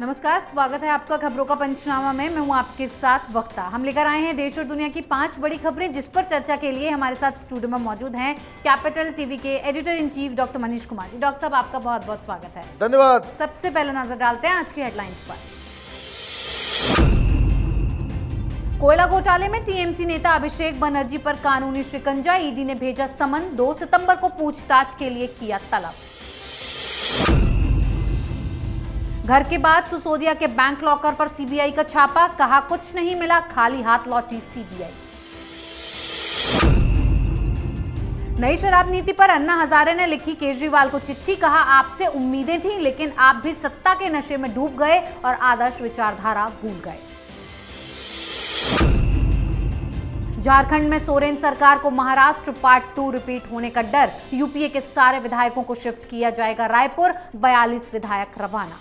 नमस्कार, स्वागत है आपका खबरों का पंचनामा में। मैं हूं आपके साथ वक्ता। हम लेकर आए हैं देश और दुनिया की 5 बड़ी खबरें, जिस पर चर्चा के लिए हमारे साथ स्टूडियो में मौजूद हैं कैपिटल टीवी के editor in chief doctor Manish Kumar ji. Doctor साहब, आपका बहुत बहुत स्वागत है। धन्यवाद। सबसे पहले नजर डालते हैं आज की हेडलाइंस पर। कोयला घोटाले में टीएमसी नेता अभिषेक बनर्जी पर कानूनी शिकंजा, ईडी ने भेजा समन, 2 सितंबर को पूछताछ के लिए किया तलब। घर के बाद सिसोदिया के बैंक लॉकर पर सीबीआई का छापा, कहा कुछ नहीं मिला, खाली हाथ लौटी सीबीआई। नई शराब नीति पर अन्ना हजारे ने लिखी केजरीवाल को चिट्ठी, कहा आपसे उम्मीदें थी लेकिन आप भी सत्ता के नशे में डूब गए और आदर्श विचारधारा भूल गए। झारखंड में सोरेन सरकार को महाराष्ट्र पार्ट 2 रिपीट होने का डर, यूपीए के सारे विधायकों को शिफ्ट किया जाएगा रायपुर, 42 विधायक रवाना।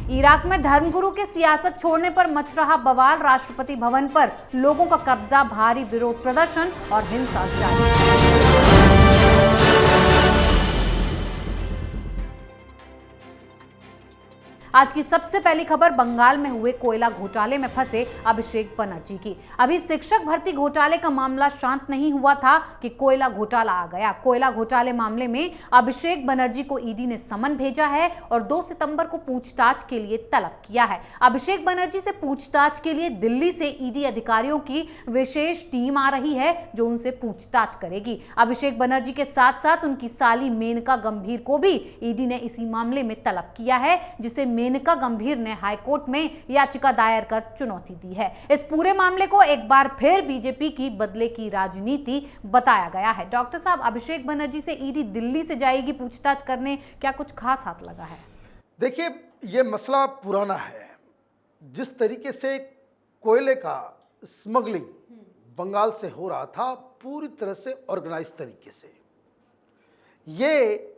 इराक में धर्मगुरु के सियासत छोड़ने पर मच रहा बवाल, राष्ट्रपति भवन पर लोगों का कब्जा, भारी विरोध प्रदर्शन और हिंसा जारी। आज की सबसे पहली खबर बंगाल में हुए कोयला घोटाले में फंसे अभिषेक बनर्जी की। अभी शिक्षक भर्ती घोटाले का मामला शांत नहीं हुआ था कि कोयला घोटाला आ गया। कोयला घोटाले मामले में अभिषेक बनर्जी को ईडी ने समन भेजा है और 2 सितंबर को पूछताछ के लिए तलब किया है। अभिषेक बनर्जी से पूछताछ के लिए दिल्ली से ईडी अधिकारियों की विशेष टीम आ रही है जो उनसे पूछताछ करेगी। अभिषेक बनर्जी के साथ साथ उनकी साली मेनका गंभीर को भी ईडी ने इसी मामले में तलब किया है, जिसे मेनका गंभीर ने हाईकोर्ट में याचिका दायर कर चुनौती दी है। इस पूरे मामले को एक बार फिर बीजेपी की बदले की राजनीति बताया गया है। डॉक्टर साहब, अभिषेक बनर्जी से ईडी दिल्ली से जाएगी पूछताछ करने, क्या कुछ खास हाथ लगा है? देखिए, ये मसला पुराना है। जिस तरीके से कोयले का स्मगलिंग बंगाल से हो रहा था, पूरी तरह से ऑर्गेनाइज तरीके से, ये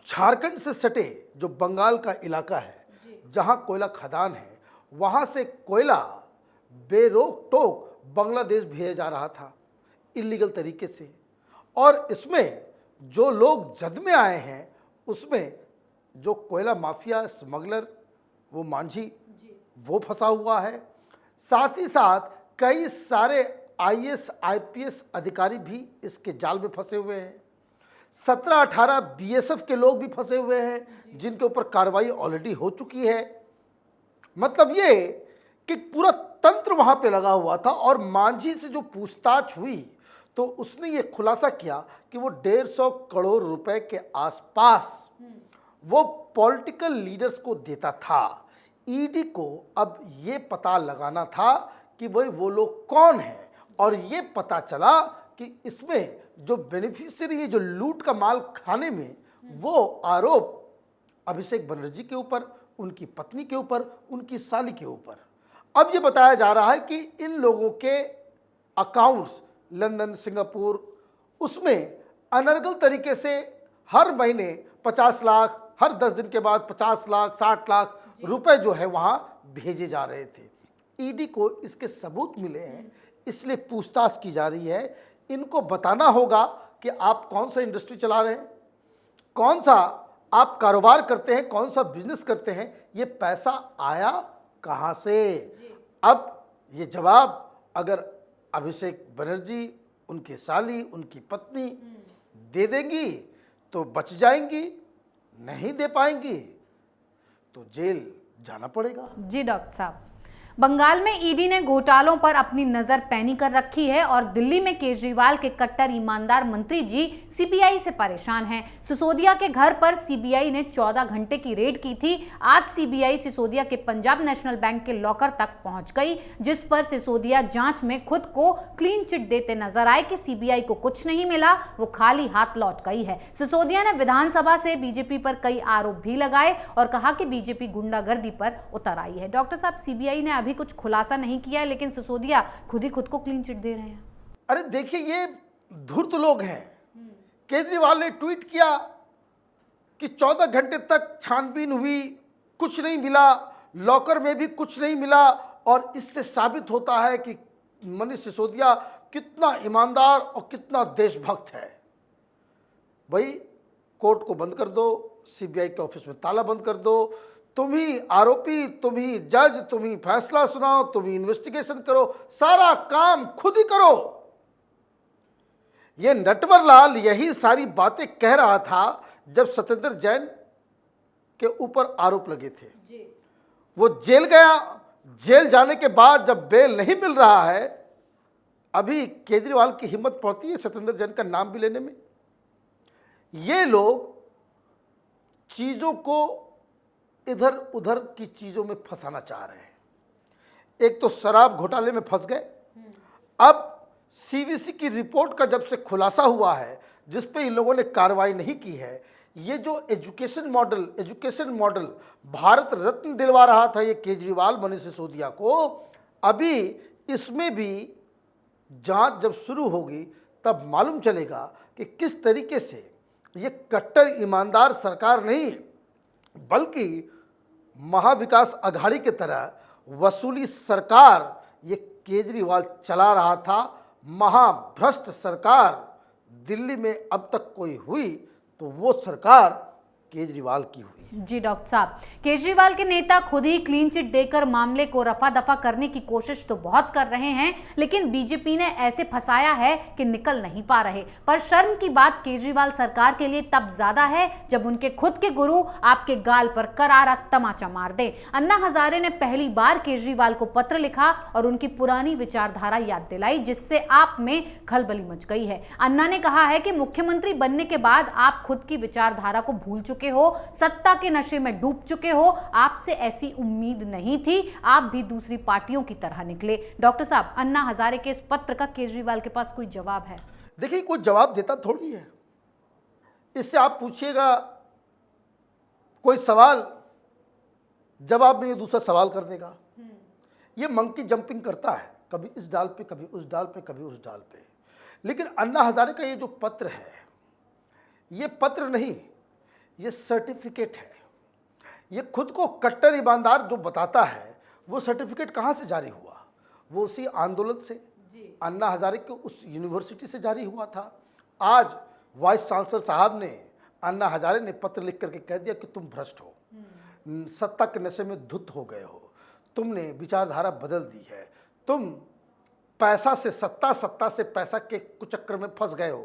झारखंड से सटे जो बंगाल का इलाका है, जहां कोयला खदान है, वहां से कोयला बेरोक टोक बांग्लादेश भेजा जा रहा था इलीगल तरीके से। और इसमें जो लोग जद में आए हैं, उसमें जो कोयला माफिया स्मगलर वो मांझी वो फंसा हुआ है। साथ ही साथ कई सारे आईएएस आईपीएस अधिकारी भी इसके जाल में फंसे हुए हैं। 17-18 बीएसएफ के लोग भी फंसे हुए हैं, जिनके ऊपर कार्रवाई ऑलरेडी हो चुकी है। मतलब ये कि पूरा तंत्र वहां पे लगा हुआ था। और मांझी से जो पूछताछ हुई तो उसने ये खुलासा किया कि वो 150 करोड़ रुपए के आसपास वो पॉलिटिकल लीडर्स को देता था। ईडी को अब ये पता लगाना था कि भाई वो लोग कौन हैं, और ये पता चला कि इसमें जो बेनिफिशियरी है, जो लूट का माल खाने में, वो आरोप अभिषेक बनर्जी के ऊपर, उनकी पत्नी के ऊपर, उनकी साली के ऊपर। अब ये बताया जा रहा है कि इन लोगों के अकाउंट्स लंदन, सिंगापुर, उसमें अनर्गल तरीके से हर महीने 50 लाख, हर 10 दिन के बाद 50 लाख, 60 लाख रुपए जो है वहाँ भेजे जा रहे थे। ईडी को इसके सबूत मिले हैं, इसलिए पूछताछ की जा रही है। इनको बताना होगा कि आप कौन सा इंडस्ट्री चला रहे हैं, कौन सा आप कारोबार करते हैं, कौन सा बिजनेस करते हैं, ये पैसा आया कहाँ से। अब ये जवाब अगर अभिषेक बनर्जी, उनकी साली, उनकी पत्नी दे देंगी तो बच जाएंगी, नहीं दे पाएंगी तो जेल जाना पड़ेगा। जी डॉक्टर साहब, बंगाल में ईडी ने घोटालों पर अपनी नजर पैनी कर रखी है और दिल्ली में केजरीवाल के कट्टर ईमानदार मंत्री जी सीबीआई से परेशान हैं। सिसोदिया के घर पर सीबीआई ने 14 घंटे की रेड की थी। आज सीबीआई सिसोदिया के पंजाब नेशनल बैंक के लॉकर तक पहुंच गई, जिस पर सिसोदिया जांच में खुद को क्लीन चिट देते नजर आए कि सीबीआई को कुछ नहीं मिला, वो खाली हाथ लौट गई है। सिसोदिया ने विधानसभा से बीजेपी पर कई आरोप भी लगाए और कहा कि बीजेपी गुंडागर्दी पर उतर आई है। डॉक्टर साहब, सीबीआई ने अभी कुछ खुलासा नहीं किया है, लेकिन सिसोदिया खुद ही खुद को क्लीन चिट दे रहे हैं। अरे देखिए, ये धूर्त लोग हैं। केजरीवाल ने ट्वीट किया कि 14 घंटे तक छानबीन हुई, कुछ नहीं मिला, लॉकर में भी कुछ नहीं मिला, और इससे साबित होता है कि मनीष सिसोदिया कितना ईमानदार और कितना देशभक्त है। भाई, कोर्ट को बंद कर दो, सीबीआई के ऑफिस में ताला बंद कर दो, तुम ही आरोपी, तुम ही जज, तुम ही फैसला सुनाओ, तुम ही इन्वेस्टिगेशन करो, सारा काम खुद ही करो। ये नटवरलाल यही सारी बातें कह रहा था जब सत्येंद्र जैन के ऊपर आरोप लगे थे। वो जेल गया, जेल जाने के बाद जब बेल नहीं मिल रहा है, अभी केजरीवाल की हिम्मत पड़ती है सत्येंद्र जैन का नाम भी लेने में। ये लोग चीजों को इधर उधर की चीजों में फंसाना चाह रहे हैं। एक तो शराब घोटाले में फंस गए, अब सीवीसी की रिपोर्ट का जब से खुलासा हुआ है, जिस पे इन लोगों ने कार्रवाई नहीं की है, ये जो एजुकेशन मॉडल भारत रत्न दिलवा रहा था ये केजरीवाल मनीष सिसोदिया को, अभी इसमें भी जांच जब शुरू होगी तब मालूम चलेगा कि किस तरीके से ये कट्टर ईमानदार सरकार नहीं बल्कि महाविकास अघाड़ी की तरह वसूली सरकार ये केजरीवाल चला रहा था। महाभ्रष्ट सरकार दिल्ली में अब तक कोई हुई तो वो सरकार केजरीवाल की हुई। जी डॉक्टर साहब, केजरीवाल के नेता खुद ही क्लीन चिट देकर मामले को रफा दफा करने की कोशिश तो बहुत कर रहे हैं, लेकिन बीजेपी ने ऐसे फंसाया है कि निकल नहीं पा रहे। पर शर्म की बात केजरीवाल सरकार के लिए तब ज्यादा है जब उनके खुद के गुरु आपके गाल पर करारा तमाचा मार दे। अन्ना हजारे ने पहली बार केजरीवाल को पत्र लिखा और उनकी पुरानी विचारधारा याद दिलाई, जिससे आप में खलबली मच गई है। अन्ना ने कहा है कि मुख्यमंत्री बनने के बाद आप खुद की विचारधारा को भूल चुके हो, सत्ता के नशे में डूब चुके हो। आपसे ऐसी उम्मीद नहीं थी, आप भी दूसरी पार्टियों की तरह निकले। डॉक्टर साहब, अन्ना हजारे के इस पत्र का केजरीवाल के पास कोई जवाब है? देखिए, कोई जवाब देता थोड़ी है। इससे आप पूछिएगा कोई सवाल, जवाब में ये दूसरा सवाल कर देगा। ये मंकी जंपिंग करता है, कभी इस डाल पे, कभी उस डाल पे, कभी उस डाल पे। लेकिन अन्ना हजारे का ये जो पत्र है, ये पत्र नहीं, ये सर्टिफिकेट है। ये खुद को कट्टर ईमानदार जो बताता है, वो सर्टिफिकेट कहाँ से जारी हुआ? वो उसी आंदोलन से, अन्ना हजारे के उस यूनिवर्सिटी से जारी हुआ था। आज वाइस चांसलर साहब ने, अन्ना हजारे ने पत्र लिख करके कह दिया कि तुम भ्रष्ट हो, सत्ता के नशे में धुत हो गए हो, तुमने विचारधारा बदल दी है, तुम पैसा से सत्ता, सत्ता से पैसा के कुचक्कर में फंस गए हो,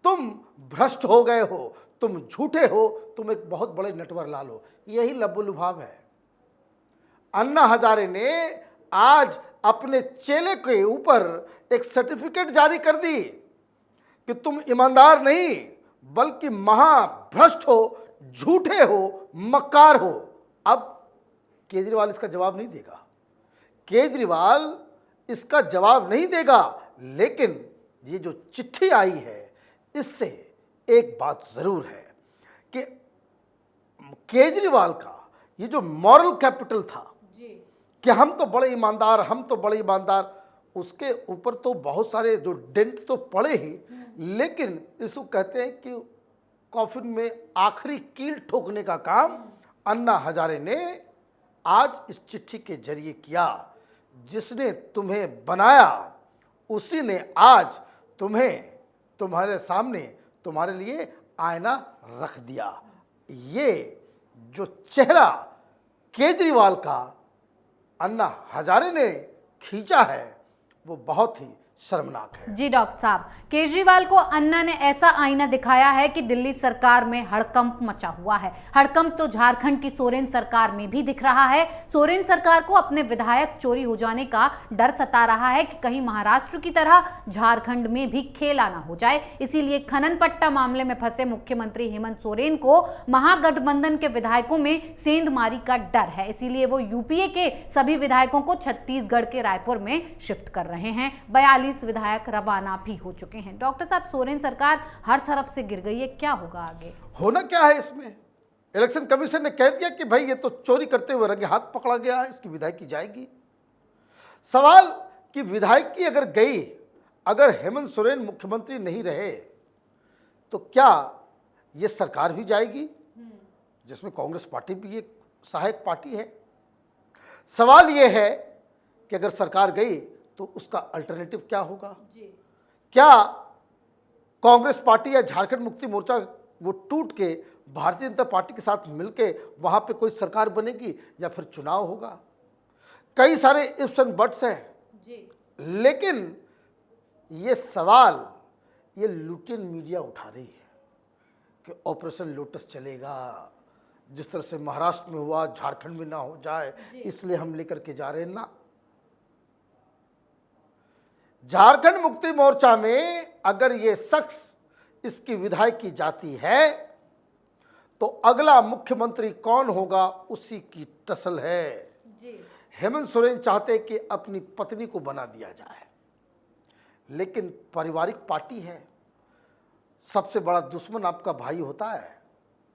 तुम भ्रष्ट हो गए हो, तुम झूठे हो, तुम एक बहुत बड़े नटवरलाल हो। यही लबोलुभाव है। अन्ना हजारे ने आज अपने चेले के ऊपर एक सर्टिफिकेट जारी कर दी कि तुम ईमानदार नहीं बल्कि महाभ्रष्ट हो, झूठे हो, मक्कार हो। अब केजरीवाल इसका जवाब नहीं देगा, केजरीवाल इसका जवाब नहीं देगा। लेकिन ये जो चिट्ठी आई है, इससे एक बात जरूर है कि केजरीवाल का ये जो मॉरल कैपिटल था कि हम तो बड़े ईमानदार, हम तो बड़े ईमानदार, उसके ऊपर तो बहुत सारे जो डेंट तो पड़े ही, लेकिन इसको कहते हैं कि कॉफिन में आखिरी कील ठोकने का काम अन्ना हजारे ने आज इस चिट्ठी के जरिए किया। जिसने तुम्हें बनाया उसी ने आज तुम्हें, तुम्हारे सामने, तुम्हारे लिए आईना रख दिया। ये जो चेहरा केजरीवाल का अन्ना हजारे ने खींचा है, वो बहुत ही शर्मनाक है। जी डॉक्टर साहब, केजरीवाल को अन्ना ने ऐसा आईना दिखाया है कि दिल्ली सरकार में हड़कंप मचा हुआ है। हड़कंप तो झारखंड की सोरेन सरकार में भी दिख रहा है। सोरेन सरकार को अपने विधायक चोरी हो जाने का डर सता रहा है कि कहीं महाराष्ट्र की तरह झारखंड में भी खेला ना हो जाए। इसीलिए खनन पट्टा मामले में फंसे मुख्यमंत्री हेमंत सोरेन को महागठबंधन के विधायकों में सेंधमारी का डर है। इसीलिए वो यूपीए के सभी विधायकों को छत्तीसगढ़ के रायपुर में शिफ्ट कर रहे हैं। 42 विधायक रवाना भी हो चुके हैं। डॉक्टर साहब, सोरेन सरकार हर तरफ से गिर गई है, क्या होगा आगे? होना क्या है इसमें? इलेक्शन कमीशन ने कह दिया कि भाई ये तो चोरी करते हुए रंगे हाथ पकड़ा गया है, इसकी विधायकी जाएगी। सवाल कि विधायकी अगर गई, अगर हेमंत सोरेन मुख्यमंत्री नहीं रहे तो क्या ये सरकार भी जाएगी, जिसमें कांग्रेस पार्टी भी एक सहायक पार्टी है? सवाल ये है कि अगर सरकार गई तो उसका अल्टरनेटिव क्या होगा? क्या कांग्रेस पार्टी या झारखंड मुक्ति मोर्चा वो टूट के भारतीय जनता पार्टी के साथ मिलके वहाँ पे कोई सरकार बनेगी या फिर चुनाव होगा। कई सारे इफ्स एंड बट्स हैं जी। लेकिन ये सवाल ये लुटियन मीडिया उठा रही है कि ऑपरेशन लोटस चलेगा, जिस तरह से महाराष्ट्र में हुआ झारखंड में ना हो जाए इसलिए हम लेकर के जा रहे हैं। ना, झारखंड मुक्ति मोर्चा में अगर ये शख्स इसकी विधायकी जाती है तो अगला मुख्यमंत्री कौन होगा उसी की टसल है। जी। हेमंत सोरेन चाहते कि अपनी पत्नी को बना दिया जाए, लेकिन पारिवारिक पार्टी है, सबसे बड़ा दुश्मन आपका भाई होता है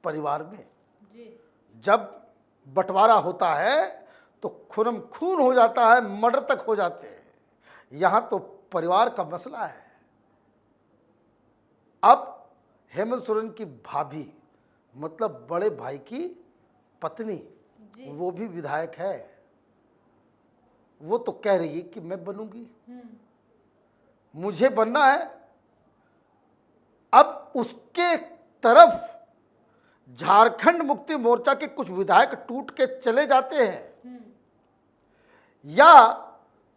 परिवार में। जी। जब बंटवारा होता है तो खूनम खून हो जाता है, मर्डर तक हो जाते हैं। यहाँ तो परिवार का मसला है। अब हेमंत सोरेन की भाभी मतलब बड़े भाई की पत्नी, वो भी विधायक है, वो तो कह रही है कि मैं बनूंगी, मुझे बनना है। अब उसके तरफ झारखंड मुक्ति मोर्चा के कुछ विधायक टूट के चले जाते हैं या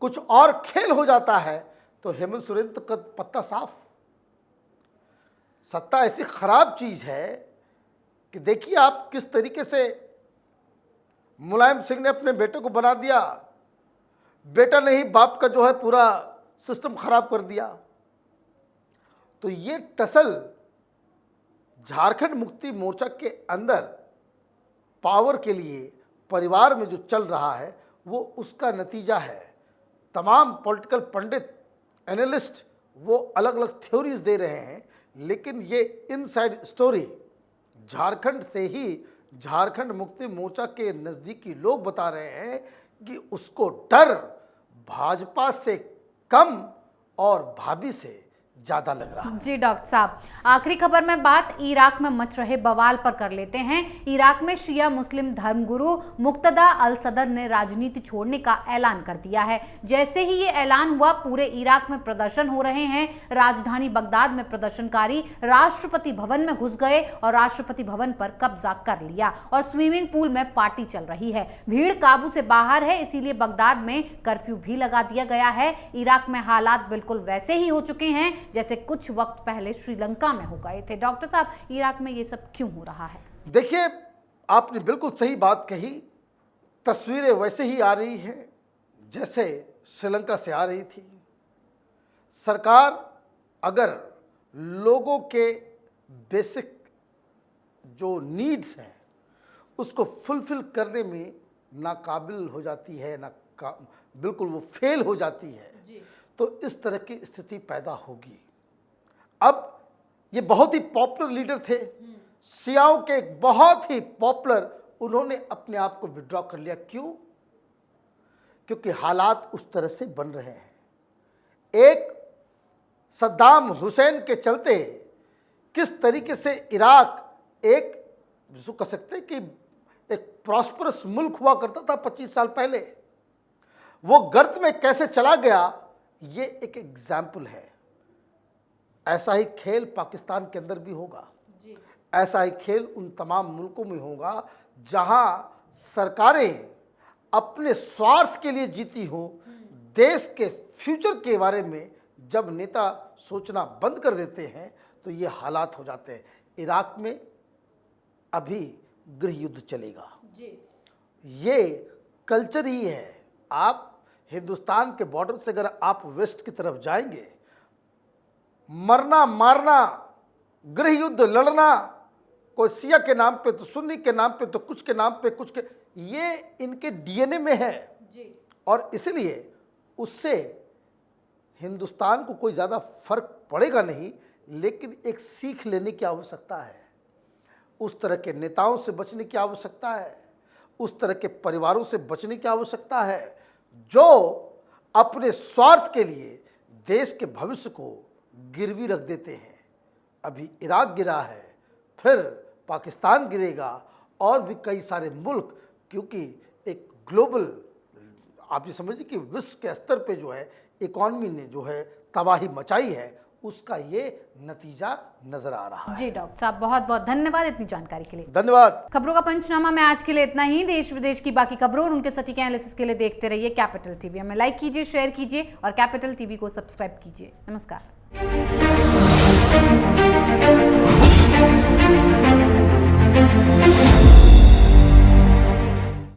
कुछ और खेल हो जाता है तो हेमंत सोरेन तो पत्ता साफ। सत्ता ऐसी खराब चीज है कि देखिए आप किस तरीके से मुलायम सिंह ने अपने बेटे को बना दिया, बेटा ने ही बाप का जो है पूरा सिस्टम खराब कर दिया। तो ये टसल झारखंड मुक्ति मोर्चा के अंदर पावर के लिए परिवार में जो चल रहा है वो उसका नतीजा है। तमाम पॉलिटिकल पंडित एनालिस्ट वो अलग अलग थ्योरीज दे रहे हैं, लेकिन ये इनसाइड स्टोरी झारखंड से ही झारखंड मुक्ति मोर्चा के नज़दीकी लोग बता रहे हैं कि उसको डर भाजपा से कम और भाभी से ज्यादा लग रहा है। जी डॉक्टर साहब, आखिरी खबर में बात इराक में मच रहे बवाल पर कर लेते हैं। इराक में शिया मुस्लिम धर्मगुरु मुक्तदा अल सदर ने राजनीति छोड़ने का ऐलान कर दिया है। जैसे ही ये ऐलान हुआ पूरे इराक में प्रदर्शन हो रहे हैं। राजधानी बगदाद में प्रदर्शनकारी राष्ट्रपति भवन में घुस गए और राष्ट्रपति भवन पर कब्जा कर लिया और स्विमिंग पूल में पार्टी चल रही है। भीड़ काबू से बाहर है, इसीलिए बगदाद में कर्फ्यू भी लगा दिया गया है। इराक में हालात बिल्कुल वैसे ही हो चुके हैं जैसे कुछ वक्त पहले श्रीलंका में हो गए थे। डॉक्टर साहब, इराक में ये सब क्यों हो रहा है? देखिए, आपने बिल्कुल सही बात कही। तस्वीरें वैसे ही आ रही हैं जैसे श्रीलंका से आ रही थी। सरकार अगर लोगों के बेसिक जो नीड्स हैं उसको फुलफिल करने में नाकाबिल हो जाती है, बिल्कुल वो फेल हो जाती है, तो इस तरह की स्थिति पैदा होगी। अब ये बहुत ही पॉपुलर लीडर थे, शियाओं के एक बहुत ही पॉपुलर, उन्होंने अपने आप को विड्रॉ कर लिया। क्यों? क्योंकि हालात उस तरह से बन रहे हैं। एक सद्दाम हुसैन के चलते किस तरीके से इराक एक जिसको कह सकते हैं कि एक प्रॉस्परस मुल्क हुआ करता था 25 साल पहले, वो गर्त में कैसे चला गया, ये एक एग्जाम्पल है। ऐसा ही खेल पाकिस्तान के अंदर भी होगा, ऐसा ही खेल उन तमाम मुल्कों में होगा जहां सरकारें अपने स्वार्थ के लिए जीती हों। देश के फ्यूचर के बारे में जब नेता सोचना बंद कर देते हैं तो ये हालात हो जाते हैं। इराक में अभी गृह युद्ध चलेगा, ये कल्चर ही है। आप हिंदुस्तान के बॉर्डर से अगर आप वेस्ट की तरफ जाएंगे, मरना मारना, गृह युद्ध लड़ना, कोई शिया के नाम पे तो सुन्नी के नाम पे तो कुछ के नाम पे कुछ के, ये इनके डीएनए में है जी। और इसलिए उससे हिंदुस्तान को कोई ज़्यादा फर्क पड़ेगा नहीं, लेकिन एक सीख लेने की आवश्यकता है। उस तरह के नेताओं से बचने की आवश्यकता है, उस तरह के परिवारों से बचने की आवश्यकता है जो अपने स्वार्थ के लिए देश के भविष्य को गिरवी रख देते हैं। अभी इराक गिरा है, फिर पाकिस्तान गिरेगा और भी कई सारे मुल्क, क्योंकि एक ग्लोबल, आप ये समझिए कि विश्व के स्तर पे जो है इकॉनमी ने जो है तबाही मचाई है, उसका ये नतीजा नजर आ रहा है। जी डॉक्टर साहब, बहुत बहुत धन्यवाद इतनी जानकारी के लिए। धन्यवाद। खबरों का पंचनामा में आज के लिए इतना ही। देश विदेश की बाकी खबरों और उनके सटीक एनालिसिस के लिए देखते रहिए कैपिटल टीवी। हमें लाइक कीजिए, शेयर कीजिए और कैपिटल टीवी को सब्सक्राइब कीजिए। नमस्कार।